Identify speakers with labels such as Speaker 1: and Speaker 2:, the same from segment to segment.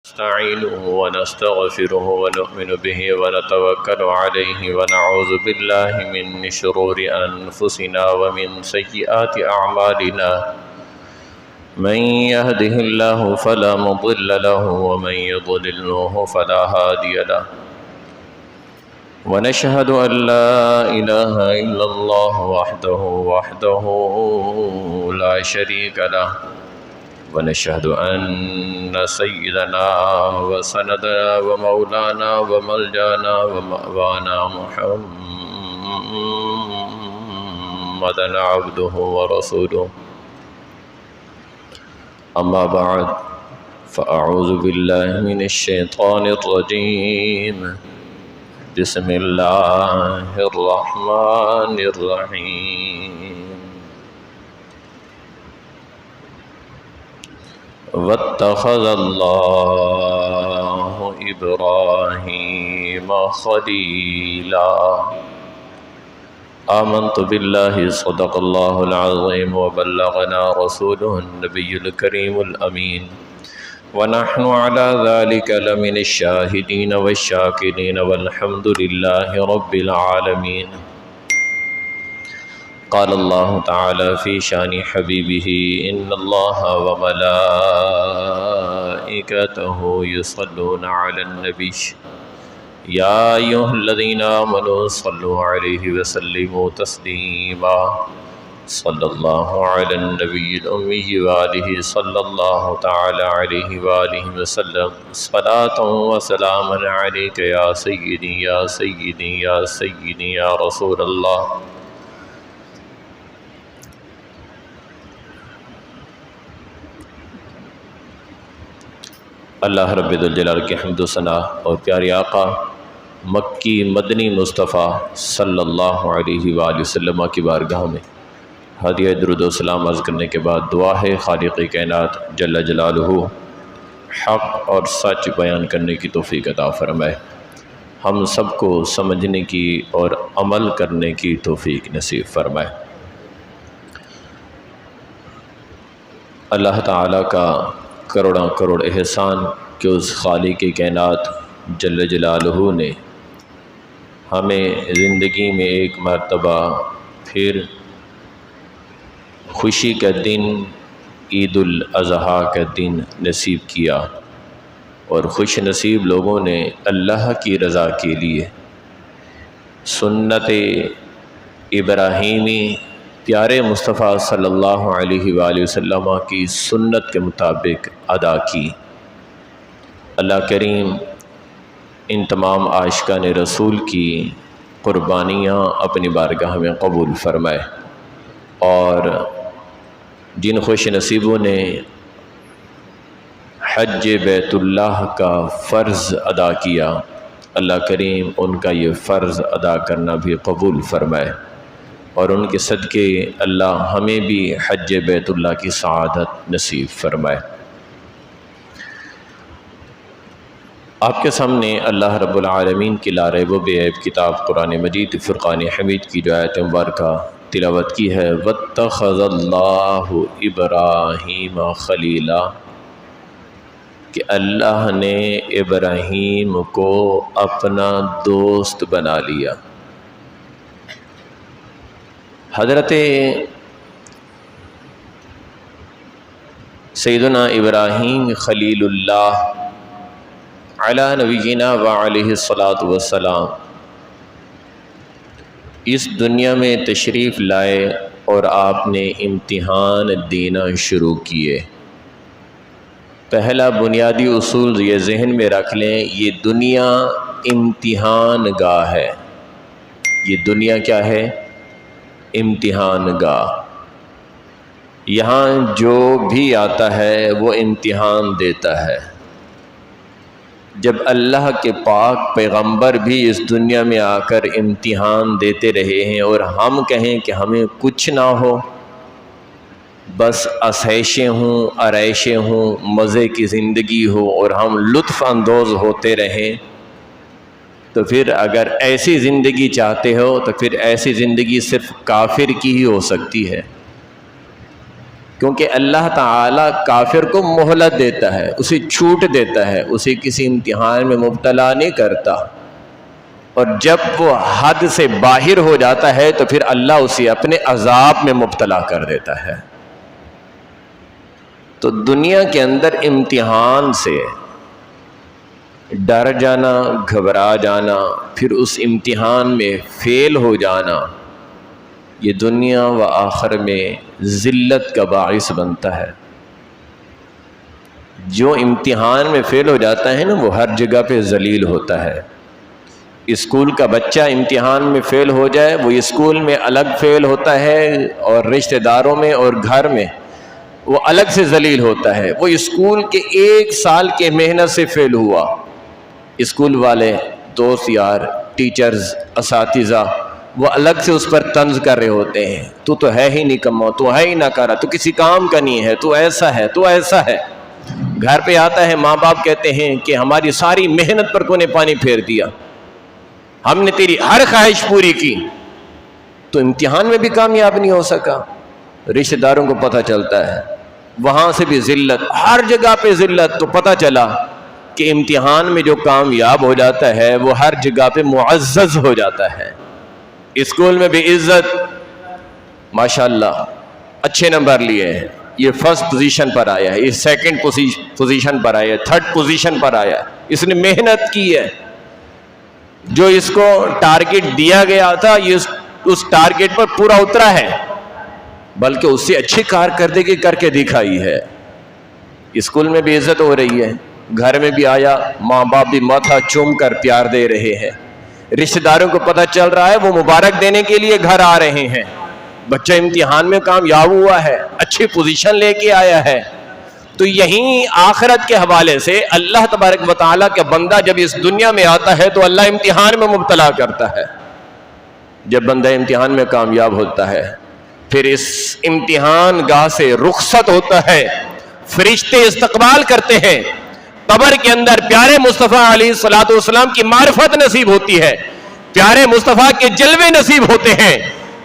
Speaker 1: نستعينه ونستغفره ونؤمن به ونتوكل عليه ونعوذ بالله من شرور أنفسنا ومن سيئات أعمالنا من يهده الله فلا مضل له ومن يضلله فلا هادي له ونشهد أن لا إله إلا الله وحده لا شريك له ونشهد أن سيدنا وسندنا ومولانا وملجانا ومأوانا محمدا عبده ورسوله أما بعد فأعوذ بالله من الشيطان الرجيم بسم الله الرحمن الرحيم واتخذ الله إبراهيم خليلا آمنت بالله صدق الله العظيم وبلغنا رسوله النبي الكريم الأمين ونحن على ذلك لمن الشاهدين والشاكرين والحمد لله رب العالمين قال الله تعالى في شان حبيبه إن الله وملائكته يصلون على النبي يا أيها الذين آمنوا صلوا عليه وسلموا تسليما صلى الله على النبي الأمي وآله صلى الله تعالى عليه وآله وسلم صلاة وسلاما عليك يا سيدي يا سيدي يا سيدي يا رسول الله اللہ رب الجلال کی حمد و ثنا اور پیارے آقا مکی مدنی مصطفیٰ صلی اللہ علیہ وآلہ وسلم کی بارگاہ میں ہدیہ درود و سلام عرض کرنے کے بعد دعا ہے خالق کائنات جل جلالہ حق اور سچ بیان کرنے کی توفیق عطا فرمائے، ہم سب کو سمجھنے کی اور عمل کرنے کی توفیق نصیب فرمائے۔ اللہ تعالیٰ کا کروڑاں کروڑ احسان کہ اس خالق کائنات جل جلالہ نے ہمیں زندگی میں ایک مرتبہ پھر خوشی کا دن عید الاضحیٰ کا دن نصیب کیا، اور خوش نصیب لوگوں نے اللہ کی رضا کے لیے سنت ابراہیمی پیارے مصطفیٰ صلی اللہ علیہ وآلہ وسلم کی سنت کے مطابق ادا کی۔ اللہ کریم ان تمام عاشقان رسول کی قربانیاں اپنی بارگاہ میں قبول فرمائے، اور جن خوش نصیبوں نے حج بیت اللہ کا فرض ادا کیا، اللہ کریم ان کا یہ فرض ادا کرنا بھی قبول فرمائے، اور ان کے صدقے اللہ ہمیں بھی حج بیت اللہ کی سعادت نصیب فرمائے۔ آپ کے سامنے اللہ رب العالمین کی لا ریب و بے عیب کتاب قرآن مجید فرقان حمید کی جو آیت مبارکہ تلاوت کی ہے، واتخذ اللہ ابراہیم خلیلا، کہ اللہ نے ابراہیم کو اپنا دوست بنا لیا۔ حضرت سیدنا ابراہیم خلیل اللہ علی نبینا وعلیہ الصلاۃ والسلام اس دنیا میں تشریف لائے، اور آپ نے امتحان دینا شروع کیے۔ پہلا بنیادی اصول یہ ذہن میں رکھ لیں، یہ دنیا امتحان گاہ ہے۔ یہ دنیا کیا ہے؟ امتحان گاہ۔ یہاں جو بھی آتا ہے وہ امتحان دیتا ہے۔ جب اللہ کے پاک پیغمبر بھی اس دنیا میں آ کر امتحان دیتے رہے ہیں، اور ہم کہیں کہ ہمیں کچھ نہ ہو، بس عیشیں ہوں، آرائشیں ہوں، مزے کی زندگی ہو، اور ہم لطف اندوز ہوتے رہیں، تو پھر اگر ایسی زندگی چاہتے ہو تو پھر ایسی زندگی صرف کافر کی ہی ہو سکتی ہے۔ کیونکہ اللہ تعالیٰ کافر کو مہلت دیتا ہے، اسے چھوٹ دیتا ہے، اسے کسی امتحان میں مبتلا نہیں کرتا، اور جب وہ حد سے باہر ہو جاتا ہے تو پھر اللہ اسے اپنے عذاب میں مبتلا کر دیتا ہے۔ تو دنیا کے اندر امتحان سے ڈر جانا، گھبرا جانا، پھر اس امتحان میں فیل ہو جانا، یہ دنیا و آخر میں ذلت کا باعث بنتا ہے۔ جو امتحان میں فیل ہو جاتا ہے نا، وہ ہر جگہ پہ ذلیل ہوتا ہے۔ اسکول کا بچہ امتحان میں فیل ہو جائے، وہ اسکول میں الگ فیل ہوتا ہے، اور رشتہ داروں میں اور گھر میں وہ الگ سے ذلیل ہوتا ہے۔ وہ اسکول کے 1 سال کے محنت سے فیل ہوا، اسکول والے، دوست یار، ٹیچرز، اساتذہ، وہ الگ سے اس پر طنز کر رہے ہوتے ہیں، تو ہے ہی نکما، تو ہے ہی ناکارہ، تو کسی کام کا نہیں ہے، تو ایسا ہے، تو ایسا ہے۔ گھر پہ آتا ہے، ماں باپ کہتے ہیں کہ ہماری ساری محنت پر تو نے پانی پھیر دیا، ہم نے تیری ہر خواہش پوری کی، تو امتحان میں بھی کامیاب نہیں ہو سکا۔ رشتہ داروں کو پتہ چلتا ہے، وہاں سے بھی ذلت، ہر جگہ پہ ذلت۔ تو پتہ چلا کہ امتحان میں جو کامیاب ہو جاتا ہے وہ ہر جگہ پہ معزز ہو جاتا ہے۔ اسکول میں بھی عزت، ماشاءاللہ اچھے نمبر لیے ہیں، یہ 1st پوزیشن پر آیا ہے، یہ 2nd پوزیشن پر آیا ہے، 3rd پوزیشن پر آیا ہے، اس نے محنت کی ہے۔ جو اس کو ٹارگٹ دیا گیا تھا، یہ اس ٹارگٹ پر پورا اترا ہے، بلکہ اس سے اچھی کارکردگی کر کے دکھائی ہے۔ اسکول میں بھی عزت ہو رہی ہے، گھر میں بھی آیا، ماں باپ بھی ماتھا چوم کر پیار دے رہے ہیں، رشتہ داروں کو پتہ چل رہا ہے، وہ مبارک دینے کے لیے گھر آ رہے ہیں، بچہ امتحان میں کامیاب ہوا ہے، اچھی پوزیشن لے کے آیا ہے۔ تو یہیں آخرت کے حوالے سے اللہ تبارک و تعالیٰ کا بندہ جب اس دنیا میں آتا ہے تو اللہ امتحان میں مبتلا کرتا ہے۔ جب بندہ امتحان میں کامیاب ہوتا ہے، پھر اس امتحان گاہ سے رخصت ہوتا ہے، فرشتے استقبال کرتے ہیں، قبر کے اندر پیارے مصطفیٰ علیہ الصلوۃ والسلام کی معرفت نصیب ہوتی ہے، پیارے مصطفیٰ کے جلوے نصیب ہوتے ہیں،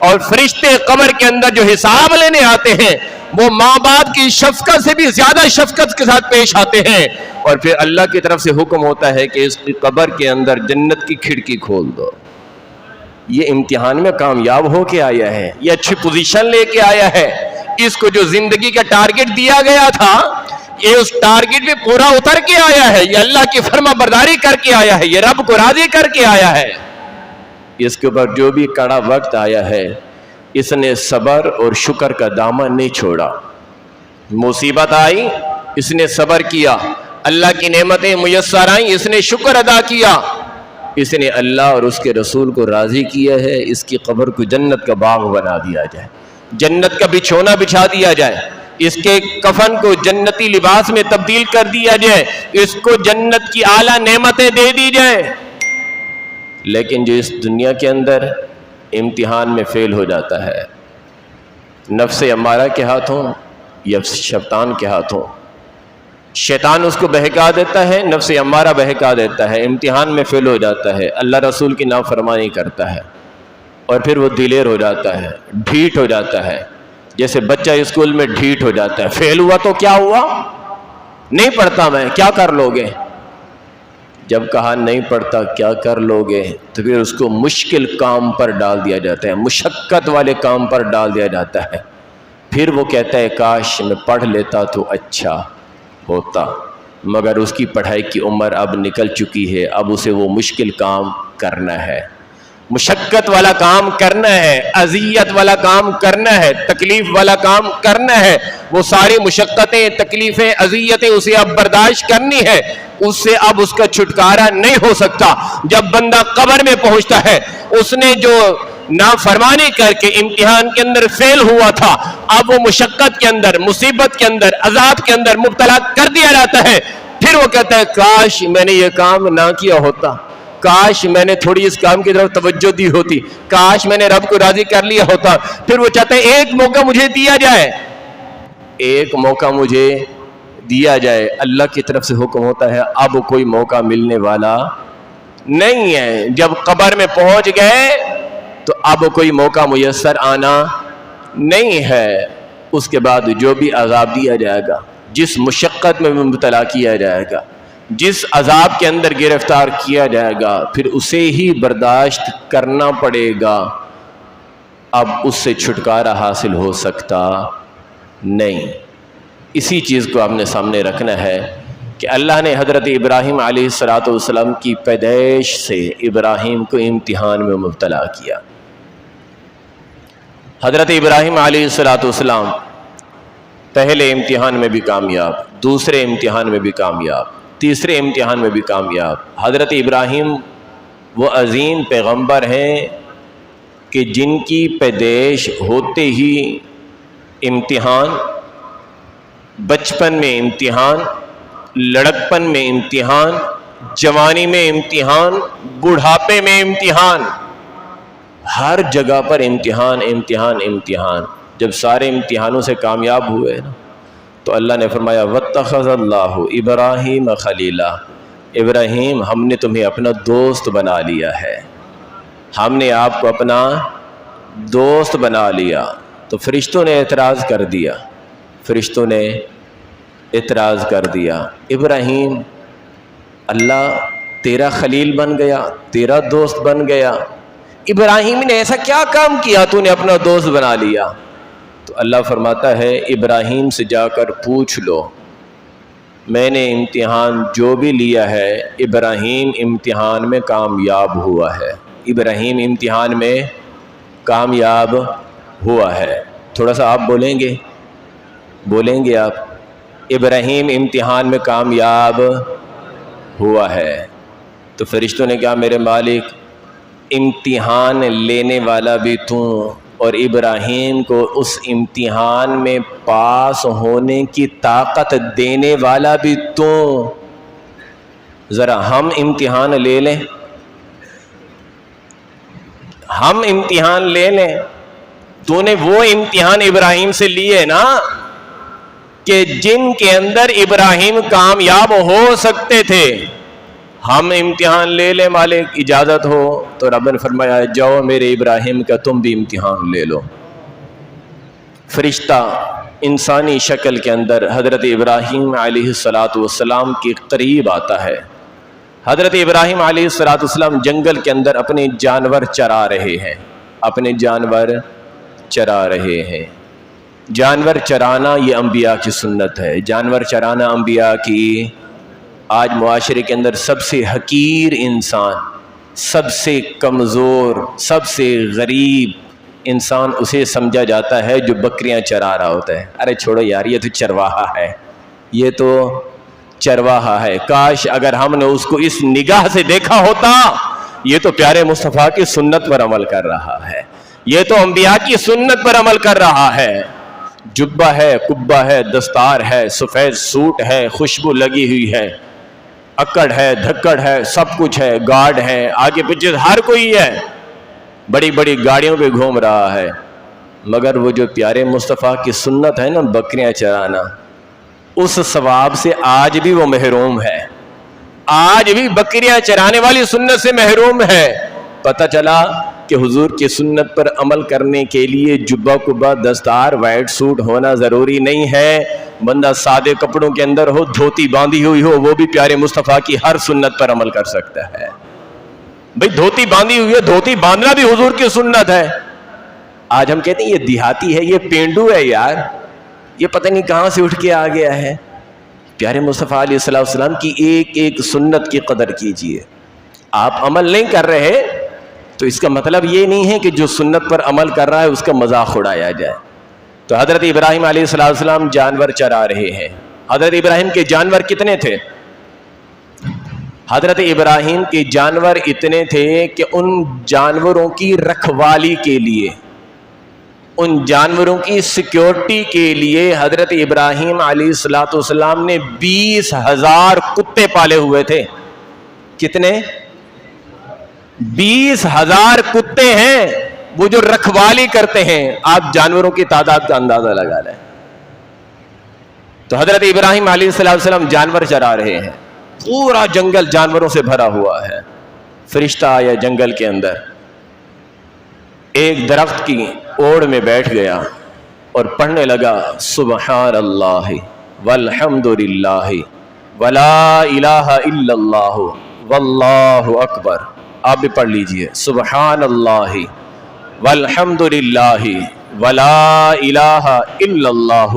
Speaker 1: اور فرشتے قبر کے اندر جو حساب لینے آتے ہیں وہ ماں باپ کی شفقت سے بھی زیادہ شفقت کے ساتھ پیش آتے ہیں، اور پھر اللہ کی طرف سے حکم ہوتا ہے کہ اس کی قبر کے اندر جنت کی کھڑکی کھول دو۔ یہ امتحان میں کامیاب ہو کے آیا ہے، یہ اچھی پوزیشن لے کے آیا ہے، اس کو جو زندگی کا ٹارگٹ دیا گیا تھا یہ اس ٹارگٹ پہ پورا اتر کے آیا ہے، یہ اللہ کی فرما برداری کر کے آیا ہے، یہ رب کو راضی کر کے آیا ہے۔ اس کے اوپر جو بھی کڑا وقت آیا ہے، اس نے صبر اور شکر کا دامن نہیں چھوڑا۔ مصیبت آئی، اس نے صبر کیا، اللہ کی نعمتیں میسر آئیں، اس نے شکر ادا کیا، اس نے اللہ اور اس کے رسول کو راضی کیا ہے۔ اس کی قبر کو جنت کا باغ بنا دیا جائے، جنت کا بچھونا بچھا دیا جائے، اس کے کفن کو جنتی لباس میں تبدیل کر دیا جائے، اس کو جنت کی اعلیٰ نعمتیں دے دی جائیں۔ لیکن جو اس دنیا کے اندر امتحان میں فیل ہو جاتا ہے، نفس امارہ کے ہاتھوں یا شیطان کے ہاتھوں، شیطان اس کو بہکا دیتا ہے، نفس امارہ بہکا دیتا ہے، امتحان میں فیل ہو جاتا ہے، اللہ رسول کی نافرمانی کرتا ہے، اور پھر وہ دلیر ہو جاتا ہے، ڈھیٹ ہو جاتا ہے۔ جیسے بچہ اسکول میں ڈھیٹ ہو جاتا ہے، فیل ہوا تو کیا ہوا، نہیں پڑھتا میں، کیا کر لو گے؟ جب کہا نہیں پڑھتا کیا کر لو گے، تو پھر اس کو مشکل کام پر ڈال دیا جاتا ہے، مشقت والے کام پر ڈال دیا جاتا ہے۔ پھر وہ کہتا ہے کاش میں پڑھ لیتا تو اچھا ہوتا، مگر اس کی پڑھائی کی عمر اب نکل چکی ہے، اب اسے وہ مشکل کام کرنا ہے، مشقت والا کام کرنا ہے، اذیت والا کام کرنا ہے، تکلیف والا کام کرنا ہے۔ وہ ساری مشقتیں، تکلیفیں، اذیتیں اسے اب برداشت کرنی ہے، اس سے اب اس کا چھٹکارا نہیں ہو سکتا۔ جب بندہ قبر میں پہنچتا ہے، اس نے جو نافرمانی کر کے امتحان کے اندر فیل ہوا تھا، اب وہ مشقت کے اندر، مصیبت کے اندر، عذاب کے اندر مبتلا کر دیا جاتا ہے۔ پھر وہ کہتا ہے کاش میں نے یہ کام نہ کیا ہوتا، کاش میں نے تھوڑی اس کام کی طرف توجہ دی ہوتی، کاش میں نے رب کو راضی کر لیا ہوتا۔ پھر وہ چاہتا ہے ایک موقع مجھے دیا جائے، ایک موقع مجھے دیا جائے۔ اللہ کی طرف سے حکم ہوتا ہے اب کوئی موقع ملنے والا نہیں ہے۔ جب قبر میں پہنچ گئے تو اب کوئی موقع میسر آنا نہیں ہے۔ اس کے بعد جو بھی عذاب دیا جائے گا، جس مشقت میں مبتلا کیا جائے گا، جس عذاب کے اندر گرفتار کیا جائے گا، پھر اسے ہی برداشت کرنا پڑے گا، اب اس سے چھٹکارا حاصل ہو سکتا نہیں۔ اسی چیز کو آپ نے سامنے رکھنا ہے کہ اللہ نے حضرت ابراہیم علیہ السلام کی پیدائش سے ابراہیم کو امتحان میں مبتلا کیا۔ حضرت ابراہیم علیہ السلام پہلے امتحان میں بھی کامیاب، دوسرے امتحان میں بھی کامیاب، تیسرے امتحان میں بھی کامیاب۔ حضرت ابراہیم وہ عظیم پیغمبر ہیں کہ جن کی پیدائش ہوتے ہی امتحان، بچپن میں امتحان، لڑکپن میں امتحان، جوانی میں امتحان، بڑھاپے میں امتحان، ہر جگہ پر امتحان امتحان امتحان۔ جب سارے امتحانوں سے کامیاب ہوئے نا تو اللہ نے فرمایا واتخذ اللہ ابراہیم خلیلا، ابراہیم ہم نے تمہیں اپنا دوست بنا لیا ہے، ہم نے آپ کو اپنا دوست بنا لیا۔ تو فرشتوں نے اعتراض کر دیا، فرشتوں نے اعتراض کر دیا، ابراہیم اللہ تیرا خلیل بن گیا، تیرا دوست بن گیا، ابراہیم نے ایسا کیا کام کیا تو نے اپنا دوست بنا لیا؟ تو اللہ فرماتا ہے ابراہیم سے جا کر پوچھ لو، میں نے امتحان جو بھی لیا ہے ابراہیم امتحان میں کامیاب ہوا ہے، ابراہیم امتحان میں کامیاب ہوا ہے۔ تھوڑا سا آپ بولیں گے آپ، ابراہیم امتحان میں کامیاب ہوا ہے۔ تو فرشتوں نے کہا میرے مالک امتحان لینے والا بھی تو اور ابراہیم کو اس امتحان میں پاس ہونے کی طاقت دینے والا بھی تو، ذرا ہم امتحان لے لیں، ہم امتحان لے لیں۔ تو نے وہ امتحان ابراہیم سے لیے نا کہ جن کے اندر ابراہیم کامیاب ہو سکتے تھے، ہم امتحان لے لیں مالک، اجازت ہو؟ تو رب نے فرمایا جاؤ میرے ابراہیم کا تم بھی امتحان لے لو۔ فرشتہ انسانی شکل کے اندر حضرت ابراہیم علیہ السلام کے قریب آتا ہے۔ حضرت ابراہیم علیہ السلام جنگل کے اندر اپنے جانور چرا رہے ہیں، اپنے جانور چرا رہے ہیں۔ جانور چرانا یہ انبیاء کی سنت ہے، جانور چرانا انبیاء کی۔ آج معاشرے کے اندر سب سے حقیر انسان، سب سے کمزور، سب سے غریب انسان اسے سمجھا جاتا ہے جو بکریاں چرا رہا ہوتا ہے۔ ارے چھوڑو یار، یہ تو چرواہا ہے، یہ تو چرواہا ہے۔ کاش اگر ہم نے اس کو اس نگاہ سے دیکھا ہوتا، یہ تو پیارے مصطفیٰ کی سنت پر عمل کر رہا ہے، یہ تو انبیاء کی سنت پر عمل کر رہا ہے۔ جبہ ہے، کبہ ہے، دستار ہے، سفید سوٹ ہے، خوشبو لگی ہوئی ہے، اکڑ ہے، دھکڑ ہے، سب کچھ ہے، گارڈ ہے، آگے پیچھے ہر کوئی ہے، بڑی بڑی گاڑیوں پہ گھوم رہا ہے، مگر وہ جو پیارے مصطفیٰ کی سنت ہے نا بکریاں چرانا، اس ثواب سے آج بھی وہ محروم ہے، آج بھی بکریاں چرانے والی سنت سے محروم ہے۔ پتہ چلا کہ حضور کی سنت پر عمل کرنے کے لیے جبہ کبہ دستار وائٹ سوٹ ہونا ضروری نہیں ہے، بندہ سادے کپڑوں کے اندر ہو، دھوتی باندھی ہوئی ہو، وہ بھی پیارے مصطفیٰ کی ہر سنت پر عمل کر سکتا ہے۔ بھئی دھوتی باندھی ہوئی ہے، دھوتی باندھنا بھی حضور کی سنت ہے۔ آج ہم کہتے ہیں یہ دیہاتی ہے، یہ پینڈو ہے یار، یہ پتہ نہیں کہاں سے اٹھ کے آ گیا ہے۔ پیارے مصطفیٰ علیہ السلام کی ایک ایک سنت کی قدر کیجئے۔ آپ عمل نہیں کر رہے تو اس کا مطلب یہ نہیں ہے کہ جو سنت پر عمل کر رہا ہے اس کا مذاق اڑایا جائے۔ تو حضرت ابراہیم علیہ السلام جانور چرا رہے ہیں۔ حضرت ابراہیم کے جانور کتنے تھے؟ حضرت ابراہیم کے جانور اتنے تھے کہ ان جانوروں کی رکھوالی کے لیے، ان جانوروں کی سیکیورٹی کے لیے حضرت ابراہیم علیہ السلام نے 20,000 کتے پالے ہوئے تھے۔ کتنے؟ 20,000 کتے ہیں وہ جو رکھوالی کرتے ہیں۔ آپ جانوروں کی تعداد کا اندازہ لگا لیں۔ تو حضرت ابراہیم علیہ السلام جانور چرا رہے ہیں، پورا جنگل جانوروں سے بھرا ہوا ہے۔ فرشتہ آیا جنگل کے اندر، ایک درخت کی اوڑ میں بیٹھ گیا، اور پڑھنے لگا سبحان اللہ والحمدللہ ولا الہ الا اللہ واللہ اکبر. آپ بھی پڑھ لیجئے سبحان اللہ والحمدللہ ولا الہ الا اللہ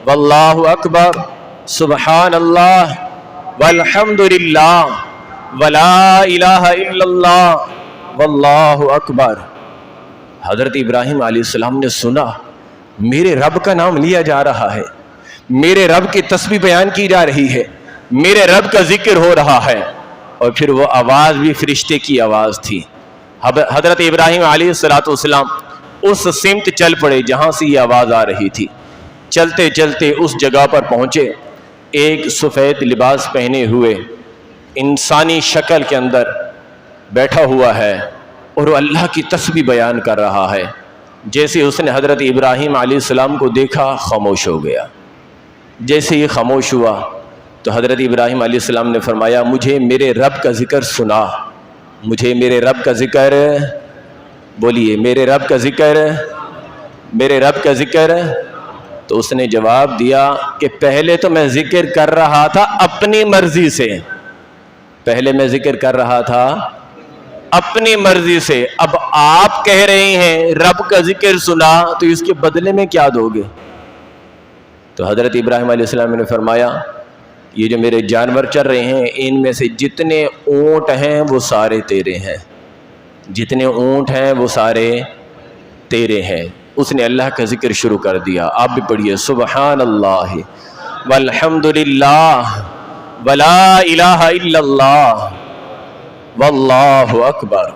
Speaker 1: واللہ اکبر. سبحان اللہ والحمدللہ ولا الہ الا اللہ واللہ اکبر. حضرت ابراہیم علیہ السلام نے سنا میرے رب کا نام لیا جا رہا ہے، میرے رب کی تسبیح بیان کی جا رہی ہے، میرے رب کا ذکر ہو رہا ہے. اور پھر وہ آواز بھی فرشتے کی آواز تھی. حضرت ابراہیم علیہ السلام اس سمت چل پڑے جہاں سے یہ آواز آ رہی تھی. چلتے چلتے اس جگہ پر پہنچے. ایک سفید لباس پہنے ہوئے انسانی شکل کے اندر بیٹھا ہوا ہے اور وہ اللہ کی تسبیح بیان کر رہا ہے. جیسے اس نے حضرت ابراہیم علیہ السلام کو دیکھا خاموش ہو گیا. جیسے یہ خاموش ہوا تو حضرت ابراہیم علیہ السلام نے فرمایا مجھے میرے رب کا ذکر سنا، مجھے میرے رب کا ذکر، بولیے میرے رب کا ذکر، میرے رب کا ذکر. تو اس نے جواب دیا کہ پہلے تو میں ذکر کر رہا تھا اپنی مرضی سے، پہلے میں ذکر کر رہا تھا اپنی مرضی سے، اب آپ کہہ رہے ہیں رب کا ذکر سنا تو اس کے بدلے میں کیا دو گے؟ تو حضرت ابراہیم علیہ السلام نے فرمایا یہ جو میرے جانور چر رہے ہیں ان میں سے جتنے اونٹ ہیں وہ سارے تیرے ہیں، جتنے اونٹ ہیں وہ سارے تیرے ہیں. اس نے اللہ کا ذکر شروع کر دیا. آپ بھی پڑھیے سبحان اللہ والحمدللہ ولا الہ الا اللہ واللہ اکبر.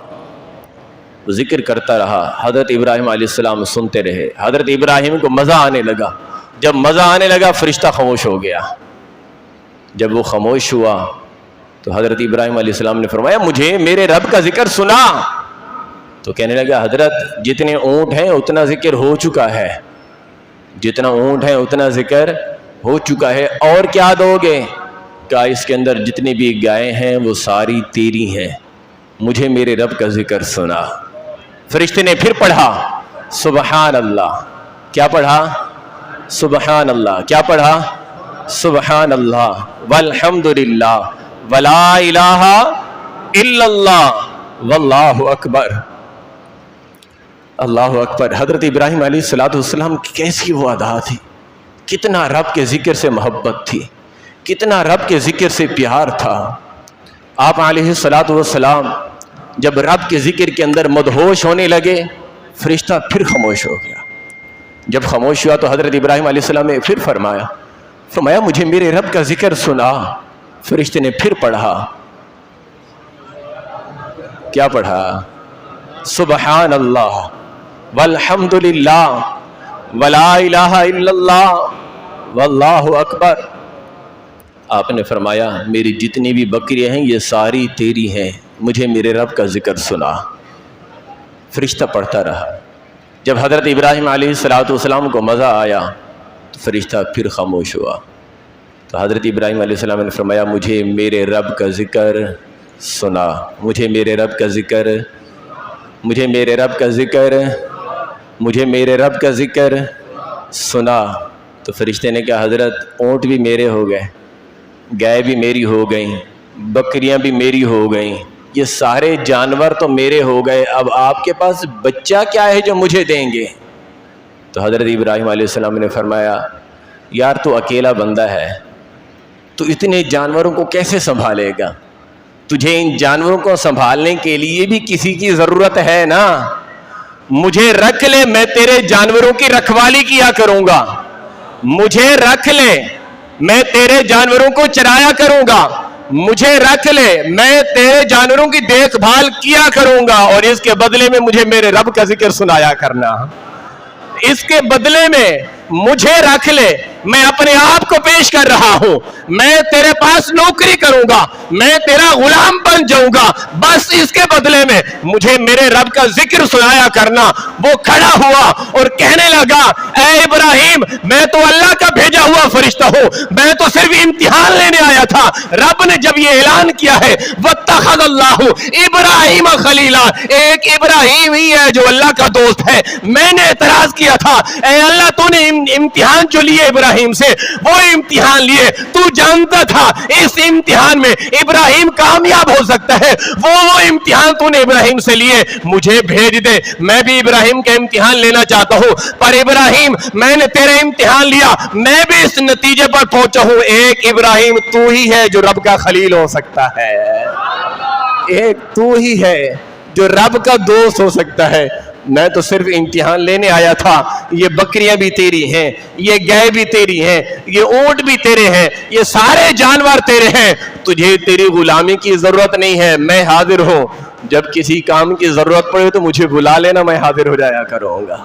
Speaker 1: ذکر کرتا رہا. حضرت ابراہیم علیہ السلام سنتے رہے. حضرت ابراہیم کو مزہ آنے لگا. جب مزہ آنے لگا فرشتہ خاموش ہو گیا. جب وہ خاموش ہوا تو حضرت ابراہیم علیہ السلام نے فرمایا مجھے میرے رب کا ذکر سنا. تو کہنے لگا حضرت جتنے اونٹ ہیں اتنا ذکر ہو چکا ہے، جتنا اونٹ ہیں اتنا ذکر ہو چکا ہے، اور کیا دو گے؟ کہا اس کے اندر جتنی بھی گائیں ہیں وہ ساری تیری ہیں، مجھے میرے رب کا ذکر سنا. فرشتے نے پھر پڑھا سبحان اللہ. کیا پڑھا؟ سبحان اللہ. کیا پڑھا؟ سبحان اللہ والحمدللہ ولا الہ الا اللہ واللہ اکبر. اللہ اکبر. حضرت ابراہیم علیہ السلام کی کیسی وہ ادا تھی، کتنا رب کے ذکر سے محبت تھی، کتنا رب کے ذکر سے پیار تھا. آپ علیہ السلام جب رب کے ذکر کے اندر مدہوش ہونے لگے فرشتہ پھر خاموش ہو گیا. جب خاموش ہوا تو حضرت ابراہیم علیہ السلام نے پھر فرمایا مجھے میرے رب کا ذکر سنا. فرشتے نے پھر پڑھا. کیا پڑھا؟ سبحان اللہ والحمدللہ ولا الہ الا اللہ واللہ اکبر. آپ نے فرمایا میری جتنی بھی بکریاں ہیں یہ ساری تیری ہیں، مجھے میرے رب کا ذکر سنا. فرشتہ پڑھتا رہا. جب حضرت ابراہیم علیہ السلام کو مزہ آیا تو فرشتہ پھر خاموش ہوا. تو حضرت ابراہیم علیہ السلام نے فرمایا مجھے میرے رب کا ذکر سنا، مجھے میرے رب کا ذکر، مجھے میرے رب کا ذکر، مجھے میرے رب کا ذکر سنا. تو فرشتے نے کہا حضرت اونٹ بھی میرے ہو گئے، گائے بھی میری ہو گئیں، بکریاں بھی میری ہو گئیں، یہ سارے جانور تو میرے ہو گئے، اب آپ کے پاس بچہ کیا ہے جو مجھے دیں گے؟ تو حضرت ابراہیم علیہ السلام نے فرمایا یار تو اکیلا بندہ ہے، تو اتنے جانوروں کو کیسے سنبھالے گا؟ تجھے ان جانوروں کو سنبھالنے کے لیے بھی کسی کی ضرورت ہے نا. مجھے رکھ لے، میں تیرے جانوروں کی رکھوالی کیا کروں گا. مجھے رکھ لے، میں تیرے جانوروں کو چرایا کروں گا. مجھے رکھ لے، میں تیرے جانوروں کی دیکھ بھال کیا کروں گا، اور اس کے بدلے میں مجھے میرے رب کا ذکر سنایا کرنا. اس کے بدلے میں مجھے رکھ لے, میں اپنے آپ کو پیش کر رہا ہوں, میں تیرے پاس نوکری کروں گا, میں تیرا غلام بن جاؤں گا, بس اس کے بدلے میں مجھے میرے رب کا ذکر سنایا کرنا. وہ کھڑا ہوا اور کہنے لگا, اے ابراہیم, میں تو اللہ کا بھیجا ہوا فرشتہ ہوں, میں تو صرف امتحان لینے آیا تھا. رب نے جب یہ اعلان کیا ہے وَاتَّخَذَ اللَّهُ ابراہیم خلیلا, ایک ابراہیم ہی ہے جو اللہ کا دوست ہے. میں نے اعتراض کیا تھا, اے اللہ تو نے امتحان جو لیے ابراہیم سے وہ امتحان لیے, تو جانتا تھا اس امتحان میں ابراہیم کامیاب ہو سکتا ہے, وہ امتحان تو نے ابراہیم سے لیے, مجھے بھیج دے, میں بھی ابراہیم کا امتحان لینا چاہتا ہوں. پر ابراہیم, میں نے تیرے امتحان لیا, میں بھی اس نتیجے پر پہنچا ہوں, ایک ابراہیم تو ہی ہے جو رب کا خلیل ہو سکتا ہے, ایک تو ہی ہے جو رب کا دوست ہو سکتا ہے. میں تو صرف امتحان لینے آیا تھا, یہ بکریاں بھی تیری ہیں, یہ گائے بھی تیری ہیں, یہ اونٹ بھی تیرے ہیں, یہ سارے جانور تیرے ہیں, تجھے تیری غلامی کی ضرورت نہیں ہے, میں حاضر ہوں, جب کسی کام کی ضرورت پڑے تو مجھے بلا لینا, میں حاضر ہو جایا کروں گا,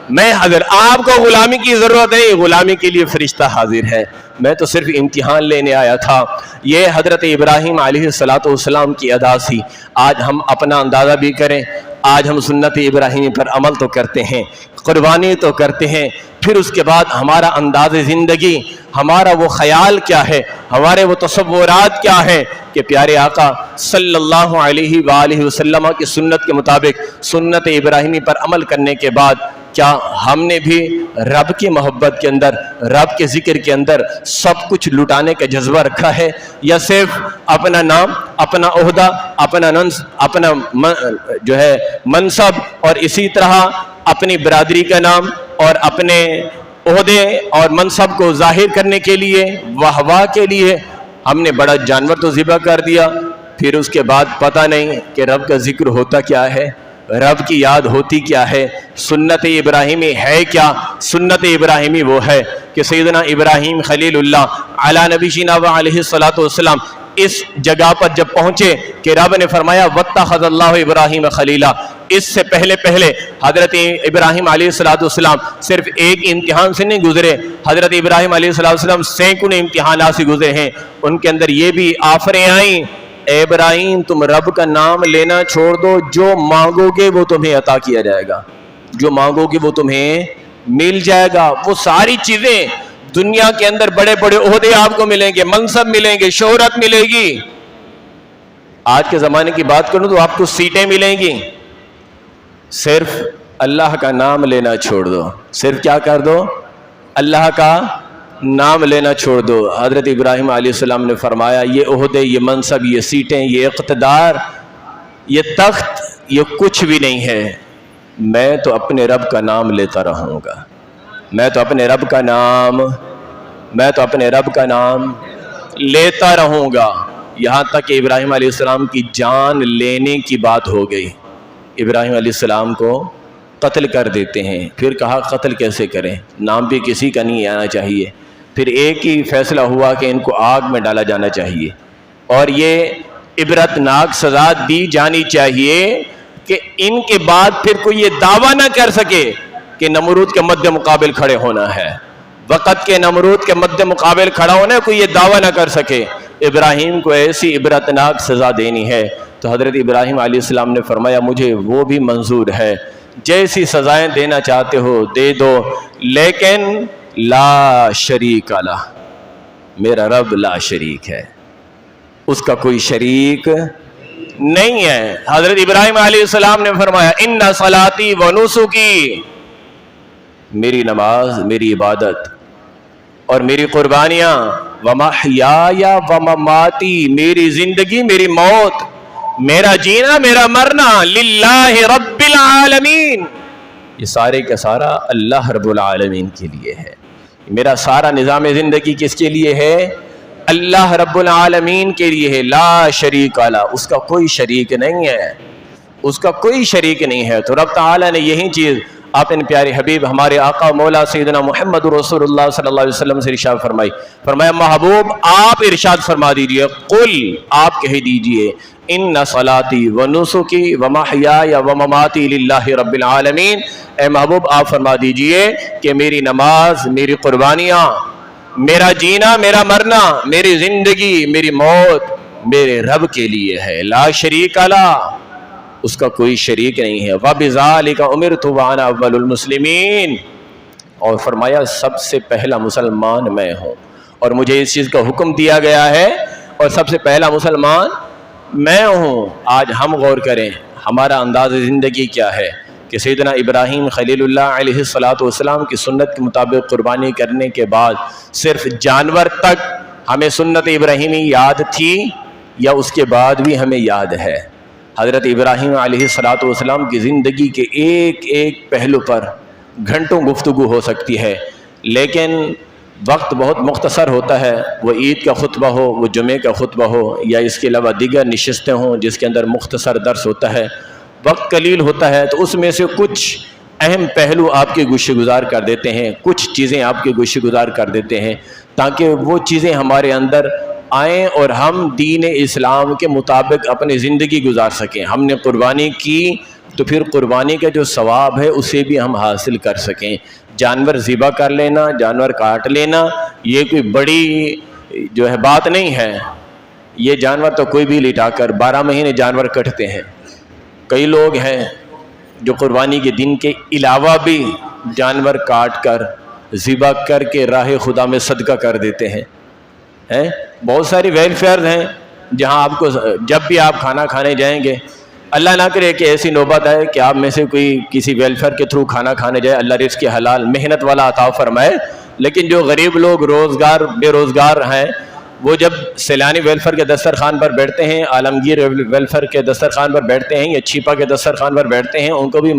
Speaker 1: میں حاضر. آپ کو غلامی کی ضرورت نہیں, غلامی کے لیے فرشتہ حاضر ہے, میں تو صرف امتحان لینے آیا تھا. یہ حضرت ابراہیم علیہ السلام کی ادا تھی. آج ہم اپنا اندازہ بھی کریں, آج ہم سنت ابراہیم پر عمل تو کرتے ہیں, قربانی تو کرتے ہیں, پھر اس کے بعد ہمارا انداز زندگی, ہمارا وہ خیال کیا ہے, ہمارے وہ تصورات کیا ہیں کہ پیارے آقا صلی اللہ علیہ وآلہ وسلم کی سنت کے مطابق سنت ابراہیمی پر عمل کرنے کے بعد کیا ہم نے بھی رب کی محبت کے اندر, رب کے ذکر کے اندر سب کچھ لٹانے کا جذبہ رکھا ہے, یا صرف اپنا نام, اپنا عہدہ, اپنا جو ہے منصب, اور اسی طرح اپنی برادری کا نام اور اپنے عہدے اور منصب کو ظاہر کرنے کے لیے, واہ کے لیے ہم نے بڑا جانور تو ذبح کر دیا, پھر اس کے بعد پتہ نہیں کہ رب کا ذکر ہوتا کیا ہے, رب کی یاد ہوتی کیا ہے. سنت ابراہیمی ہے کیا؟ سنت ابراہیمی وہ ہے کہ سیدنا ابراہیم خلیل اللہ علی نبینا و علیہ الصلوۃ والسلام اس جگہ پر جب پہنچے کہ رب نے فرمایا وَاتَّخَذَ اللَّهُ ابراہیم خلیلا, اس سے پہلے حضرت ابراہیم علیہ السلام صرف ایک امتحان سے نہیں گزرے, حضرت ابراہیم علیہ السلام سینکڑوں امتحانات سے گزرے ہیں. ان کے اندر یہ بھی آفریں آئیں, اے ابراہیم تم رب کا نام لینا چھوڑ دو, جو مانگو گے وہ تمہیں عطا کیا جائے گا, جو مانگو گے وہ تمہیں مل جائے گا. وہ ساری چیزیں دنیا کے اندر, بڑے بڑے عہدے آپ کو ملیں گے, منصب ملیں گے, شہرت ملے گی. آج کے زمانے کی بات کروں تو آپ کو سیٹیں ملیں گی, صرف اللہ کا نام لینا چھوڑ دو, صرف کیا کر دو, اللہ کا نام لینا چھوڑ دو. حضرت ابراہیم علیہ السلام نے فرمایا یہ عہدے, یہ منصب, یہ سیٹیں, یہ اقتدار, یہ تخت, یہ کچھ بھی نہیں ہے, میں تو اپنے رب کا نام لیتا رہوں گا, میں تو اپنے رب کا نام لیتا رہوں گا. یہاں تک کہ ابراہیم علیہ السلام کی جان لینے کی بات ہو گئی, ابراہیم علیہ السلام کو قتل کر دیتے ہیں. پھر کہا قتل کیسے کریں, نام بھی کسی کا نہیں آنا چاہیے. پھر ایک ہی فیصلہ ہوا کہ ان کو آگ میں ڈالا جانا چاہیے, اور یہ عبرتناک سزا دی جانی چاہیے کہ ان کے بعد پھر کوئی یہ دعویٰ نہ کر سکے کہ نمرود کے مد مقابل کھڑے ہونا ہے, وقت کے نمرود کے مد مقابل کھڑا ہونا ہے, کوئی یہ دعویٰ نہ کر سکے. ابراہیم کو ایسی عبرتناک سزا دینی ہے. تو حضرت ابراہیم علیہ السلام نے فرمایا مجھے وہ بھی منظور ہے, جیسی سزائیں دینا چاہتے ہو دے دو, لیکن لا شریک لہ, میرا رب لا شریک ہے, اس کا کوئی شریک نہیں ہے. حضرت ابراہیم علیہ السلام نے فرمایا ان صلاتی و نسکی, میری نماز, میری عبادت اور میری قربانیاں, ومحیایا ومماتی, میری زندگی, میری موت, میرا جینا, میرا مرنا, للہ رب العالمین, یہ سارے کا سارا اللہ رب العالمین کے لیے ہے. میرا سارا نظام زندگی کس کے لیے ہے؟ اللہ رب العالمین کے لیے ہے. لا شریک لہ, اس کا کوئی شریک نہیں ہے, اس کا کوئی شریک نہیں ہے. تو رب تعالیٰ نے یہی چیز آپ نے پیارے حبیب ہمارے آقا مولا سیدنا محمد رسول اللہ صلی اللہ علیہ وسلم سے ارشاد فرمایا محبوب آپ ارشاد فرما دیجئے، قل آپ کہہ دیجئے، ان صلاتی و نسکی و محیای و مماتی للہ رب العالمین، اے محبوب آپ فرما دیجئے کہ میری نماز، میری قربانیاں، میرا جینا، میرا مرنا، میری زندگی، میری موت میرے رب کے لیے ہے، لا شریک لہ، اس کا کوئی شریک نہیں ہے، وَبِذَالِكَ أُمِرْتُ وَأَنَا أَوَّلُ الْمُسْلِمِينَ، اور فرمایا سب سے پہلا مسلمان میں ہوں اور مجھے اس چیز کا حکم دیا گیا ہے اور سب سے پہلا مسلمان میں ہوں۔ آج ہم غور کریں ہمارا انداز زندگی کیا ہے کہ سیدنا ابراہیم خلیل اللہ علیہ السلام کی سنت کے مطابق قربانی کرنے کے بعد صرف جانور تک ہمیں سنت ابراہیمی یاد تھی یا اس کے بعد بھی ہمیں یاد ہے؟ حضرت ابراہیم علیہ السلام کی زندگی کے ایک ایک پہلو پر گھنٹوں گفتگو ہو سکتی ہے، لیکن وقت بہت مختصر ہوتا ہے، وہ عید کا خطبہ ہو، وہ جمعے کا خطبہ ہو، یا اس کے علاوہ دیگر نشستیں ہوں جس کے اندر مختصر درس ہوتا ہے، وقت قلیل ہوتا ہے، تو اس میں سے کچھ اہم پہلو آپ کے گوشے گزار کر دیتے ہیں، کچھ چیزیں آپ کے گوشے گزار کر دیتے ہیں تاکہ وہ چیزیں ہمارے اندر آئیں اور ہم دین اسلام کے مطابق اپنی زندگی گزار سکیں۔ ہم نے قربانی کی تو پھر قربانی کا جو ثواب ہے اسے بھی ہم حاصل کر سکیں۔ جانور ذبح کر لینا، جانور کاٹ لینا، یہ کوئی بڑی جو ہے بات نہیں ہے۔ یہ جانور تو کوئی بھی لٹا کر 12 مہینے جانور کٹتے ہیں۔ کئی لوگ ہیں جو قربانی کے دن کے علاوہ بھی جانور کاٹ کر ذبح کر کے راہ خدا میں صدقہ کر دیتے ہیں۔ بہت ساری ویلفیئر ہیں جہاں آپ کو جب بھی آپ کھانا کھانے جائیں گے، اللہ نہ کرے کہ ایسی نوبت آئے کہ آپ میں سے کوئی کسی ویلفیئر کے تھرو کھانا کھانے جائے، اللہ رزق حلال محنت والا عطا فرمائے، لیکن جو غریب لوگ بے روزگار ہیں وہ جب سیلانی ویلفیئر کے دسترخوان پر بیٹھتے ہیں، عالمگیر ویلفیئر کے دسترخوان پر بیٹھتے ہیں یا چھیپا کے دسترخوان پر بیٹھتے ہیں، ان کو بھی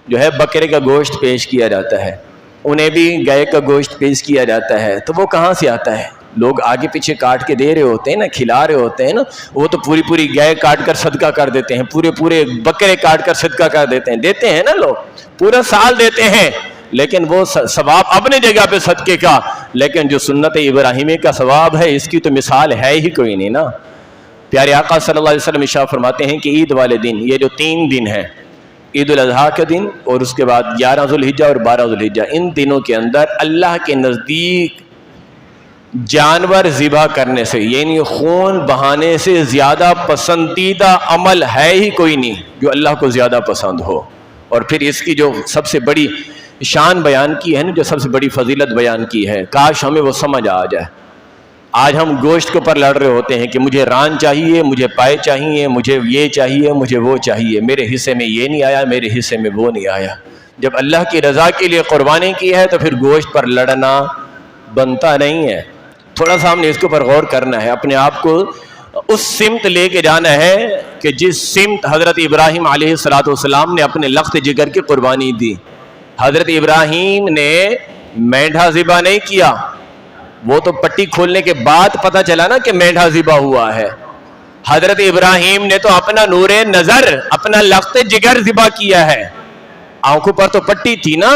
Speaker 1: جو ہے بکرے کا گوشت پیش کیا جاتا ہے، انہیں بھی گائے کا گوشت پیش کیا جاتا ہے، تو وہ کہاں سے آتا ہے؟ لوگ آگے پیچھے کاٹ کے دے رہے ہوتے ہیں نا، کھلا رہے ہوتے ہیں نا، وہ تو پوری گائے کاٹ کر صدقہ کر دیتے ہیں، پورے بکرے کاٹ کر صدقہ کر دیتے ہیں نا، لوگ پورا سال دیتے ہیں، لیکن وہ ثواب اپنے جگہ پہ صدقے کا، لیکن جو سنت ابراہیمی کا ثواب ہے اس کی تو مثال ہے ہی کوئی نہیں نا۔ پیارے آقا صلی اللہ علیہ وسلم ارشاد فرماتے ہیں کہ عید والے دن، یہ جو 3 دن ہیں، عید الاضحیٰ کے دن اور اس کے بعد 11 ذوالحجہ اور 12 ذوالحجہ، ان دنوں کے اندر اللہ کے نزدیک جانور ذبح کرنے سے، یعنی خون بہانے سے زیادہ پسندیدہ عمل ہے ہی کوئی نہیں جو اللہ کو زیادہ پسند ہو۔ اور پھر اس کی جو سب سے بڑی شان بیان کی ہے نا، جو سب سے بڑی فضیلت بیان کی ہے، کاش ہمیں وہ سمجھ آ جائے۔ آج ہم گوشت کے اوپر لڑ رہے ہوتے ہیں کہ مجھے ران چاہیے، مجھے پائے چاہیے، مجھے یہ چاہیے، مجھے وہ چاہیے، میرے حصے میں یہ نہیں آیا، میرے حصے میں وہ نہیں آیا۔ جب اللہ کی رضا کے لیے قربانی کی ہے تو پھر گوشت پر لڑنا بنتا نہیں ہے۔ تھوڑا سا ہم نے اس کے اوپر غور کرنا ہے، اپنے آپ کو اس سمت لے کے جانا ہے کہ جس سمت حضرت ابراہیم علیہ السلام نے اپنے لخت جگر کی قربانی دی۔ حضرت ابراہیم نے مینڈھا ذبح نہیں کیا، وہ تو پٹی کھولنے کے بعد پتہ چلا نا کہ مینڈھا ذبح ہوا ہے۔ حضرت ابراہیم نے تو اپنا نور نظر، اپنا لخت جگر ذبح کیا ہے۔ آنکھوں پر تو پٹی تھی نا،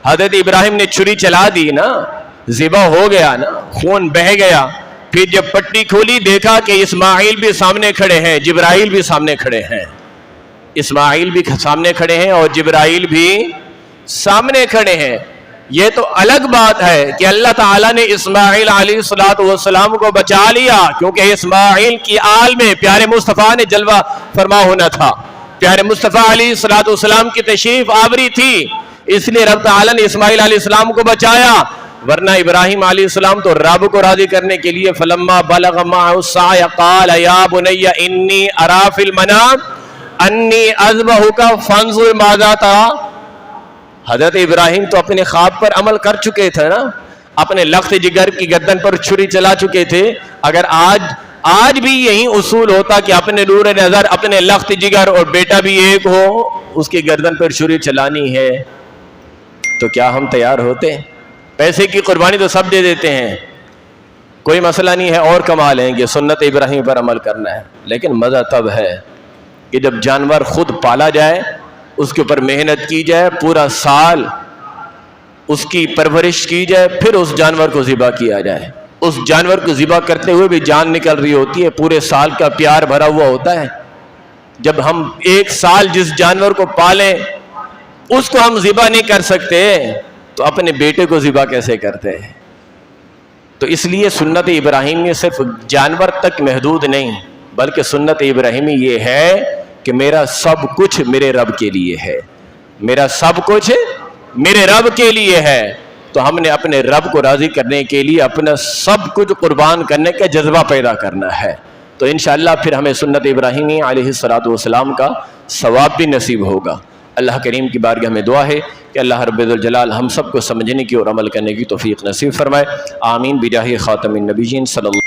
Speaker 1: حضرت ابراہیم نے چھری چلا دی نا، ذبح ہو گیا نا، خون بہہ گیا۔ پھر جب پٹی کھولی دیکھا کہ اسماعیل بھی سامنے کھڑے ہیں، جبرائیل بھی سامنے کھڑے ہیں، اسماعیل بھی سامنے کھڑے ہیں اور جبرائیل بھی سامنے کھڑے ہیں۔ یہ تو الگ بات ہے کہ اللہ تعالیٰ نے اسماعیل علیہ السلام کو بچا لیا، کیونکہ اسماعیل کی آل میں پیارے مصطفیٰ نے جلوہ فرما ہونا تھا، پیارے مصطفیٰ علیہ السلام کی تشریف آوری تھی، اس لیے رب تعالیٰ نے اسماعیل علیہ السلام کو بچایا، ورنہ ابراہیم علیہ السلام تو رب کو راضی کرنے کے لیے فلما بلغ معه السعي قال يا بني اني ارى في المنام انی اذبحك فانظر ماذا ترى۔ حضرت ابراہیم تو اپنے خواب پر عمل کر چکے تھے نا، اپنے لخت جگر کی گردن پر چھری چلا چکے تھے۔ اگر آج بھی یہی اصول ہوتا کہ اپنے نور نظر، اپنے لخت جگر اور بیٹا بھی ایک ہو، اس کی گردن پر چھری چلانی ہے تو کیا ہم تیار ہوتے؟ پیسے کی قربانی تو سب دے دیتے ہیں، کوئی مسئلہ نہیں ہے، اور کما لیں گے، سنت ابراہیم پر عمل کرنا ہے، لیکن مزہ تب ہے کہ جب جانور خود پالا جائے، اس کے اوپر محنت کی جائے، پورا سال اس کی پرورش کی جائے، پھر اس جانور کو ذبح کیا جائے۔ اس جانور کو ذبح کرتے ہوئے بھی جان نکل رہی ہوتی ہے، پورے سال کا پیار بھرا ہوا ہوتا ہے۔ جب ہم ایک سال جس جانور کو پالیں اس کو ہم ذبح نہیں کر سکتے تو اپنے بیٹے کو ذبح کیسے کرتے ہیں؟ تو اس لیے سنت ابراہیمی صرف جانور تک محدود نہیں، بلکہ سنت ابراہیمی یہ ہے کہ میرا سب کچھ میرے رب کے لیے ہے، میرا سب کچھ میرے رب کے لیے ہے۔ تو ہم نے اپنے رب کو راضی کرنے کے لیے اپنا سب کچھ قربان کرنے کا جذبہ پیدا کرنا ہے، تو انشاءاللہ پھر ہمیں سنت ابراہیمی علیہ الصلوۃ والسلام کا ثواب بھی نصیب ہوگا۔ اللہ کریم کی بارگاہ میں دعا ہے کہ اللہ رب الجلال ہم سب کو سمجھنے کی اور عمل کرنے کی توفیق نصیب فرمائے۔ آمین بجاہ خاتم النبیین صلی اللہ